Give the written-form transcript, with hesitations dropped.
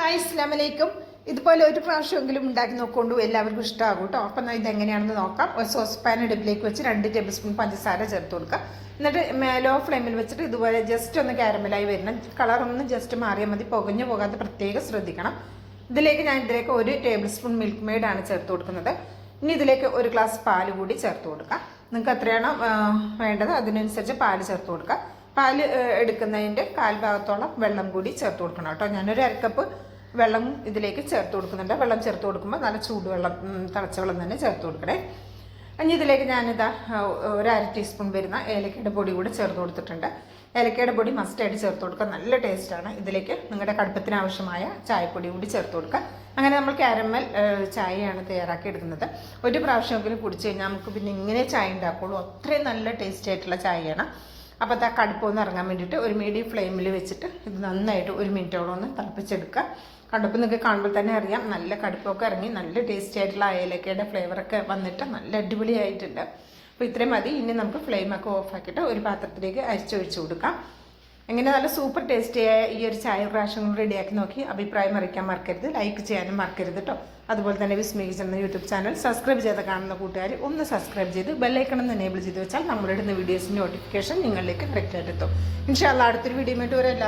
Hi അസ്സലാമലൈക്കും. ഇതുപോലെ ഒരു പ്രാവശ്യമെങ്കിലും ഉണ്ടാക്കി നോക്കൊണ്ടു എല്ലാവർക്കും ഇഷ്ടമാകും കേട്ടോ. അപ്പം ഇതെങ്ങനെയാണെന്ന് നോക്കാം. ഒരു സോസ് പാൻ അടുപ്പിലേക്ക് വെച്ച് 2 ടേബിൾ സ്പൂൺ പഞ്ചസാര ചേർത്ത് കൊടുക്കുക. എന്നിട്ട് ലോ ഫ്ലെയിമിൽ വെച്ചിട്ട് ഇതുപോലെ ജസ്റ്റ് ഒന്ന് കാരമലായി വരണം. കളറൊന്ന് ജസ്റ്റ് മാറിയാൽ മതി, പുകഞ്ഞു പോകാതെ പ്രത്യേകം ശ്രദ്ധിക്കണം. ഇതിലേക്ക് 1 ടേബിൾ സ്പൂൺ മിൽക്ക് മെയ്ഡാണ് ചേർത്ത് കൊടുക്കുന്നത്. ഇനി ഇതിലേക്ക് 1 ഗ്ലാസ് പാൽ കൂടി ചേർത്ത് കൊടുക്കുക. നിങ്ങൾക്ക് എത്രയാണോ വേണ്ടത് അതിനനുസരിച്ച് പാൽ ചേർത്ത് കൊടുക്കുക. പാൽ എടുക്കുന്നതിൻ്റെ 1/4 ഭാഗത്തോളം വെള്ളം കൂടി ചേർത്ത് കൊടുക്കണം കേട്ടോ. ഞാനൊരു അരക്കപ്പ് വെള്ളം ഇതിലേക്ക് ചേർത്ത് കൊടുക്കുന്നുണ്ട്. വെള്ളം ചേർത്ത് കൊടുക്കുമ്പോൾ നല്ല ചൂടുവെള്ളം, തിളച്ച വെള്ളം തന്നെ ചേർത്ത് കൊടുക്കണേ. ഇനി ഇതിലേക്ക് ഞാനിതാ 1/2 ടീസ്പൂൺ വരുന്ന ഏലക്കയുടെ പൊടി കൂടി ചേർത്ത് കൊടുത്തിട്ടുണ്ട്. ഏലക്കയുടെ പൊടി മസ്റ്റായിട്ട് ചേർത്ത് കൊടുക്കുക, നല്ല ടേസ്റ്റാണ്. ഇതിലേക്ക് നിങ്ങളുടെ കടുപ്പത്തിന് ആവശ്യമായ ചായപ്പൊടി കൂടി ചേർത്ത് കൊടുക്കുക. അങ്ങനെ നമ്മൾ കാരമൽ ചായയാണ് തയ്യാറാക്കി എടുക്കുന്നത്. ഒരു പ്രാവശ്യമെങ്കിലും കുടിച്ച് കഴിഞ്ഞാൽ നമുക്ക് പിന്നെ ഇങ്ങനെ ചായ ഉണ്ടാക്കുള്ളൂ. അത്രയും നല്ല ടേസ്റ്റി ആയിട്ടുള്ള ചായയാണ്. അപ്പോൾ ആ കടുപ്പൊന്ന് ഇറങ്ങാൻ വേണ്ടിയിട്ട് ഒരു മീഡിയം ഫ്ലെയിമിൽ വെച്ചിട്ട് ഇത് നന്നായിട്ട് 1 മിനിറ്റോളം ഒന്ന് തിളപ്പിച്ചെടുക്കുക. കടുപ്പ് നിങ്ങൾക്ക് കാണുമ്പോൾ തന്നെ അറിയാം, നല്ല കടുപ്പൊക്കെ ഇറങ്ങി നല്ല ടേസ്റ്റി ആയിട്ടുള്ള ഏലക്കയുടെ ഫ്ലേവറൊക്കെ വന്നിട്ട് നല്ല അടിപൊളിയായിട്ടുണ്ട്. അപ്പോൾ ഇത്രയും മതി. ഇനി നമുക്ക് ഫ്ലെയിമൊക്കെ ഓഫാക്കിയിട്ട് ഒരു പാത്രത്തിലേക്ക് അരിച്ചൊഴിച്ച് കൊടുക്കാം. എങ്ങനെ നല്ല സൂപ്പർ ടേസ്റ്റിയായ ഈ ഒരു ചായ പ്രാവശ്യം റെഡിയാക്കി നോക്കി അഭിപ്രായം അറിയിക്കാൻ മറക്കരുത്. ലൈക്ക് ചെയ്യാനും മറക്കരുത് കേട്ടോ. അതുപോലെ തന്നെ വിസ്മയ കിച്ചൺ എന്ന യൂട്യൂബ് ചാനൽ സബ്സ്ക്രൈബ് ചെയ്ത് കാണുന്ന കൂട്ടുകാർ ഒന്ന് സബ്സ്ക്രൈബ് ചെയ്ത് ബെല്ലൈക്കൺ ഒന്ന് എനേബിൾ ചെയ്ത് വെച്ചാൽ നമ്മളിടുന്ന വീഡിയോസിൻ്റെ നോട്ടിഫിക്കേഷൻ നിങ്ങളിലേക്ക് കറക്റ്റായിട്ട് എത്തും. ഇൻഷാ അല്ലാഹ് അടുത്തൊരു വീഡിയോ ആയിട്ട് വരാം.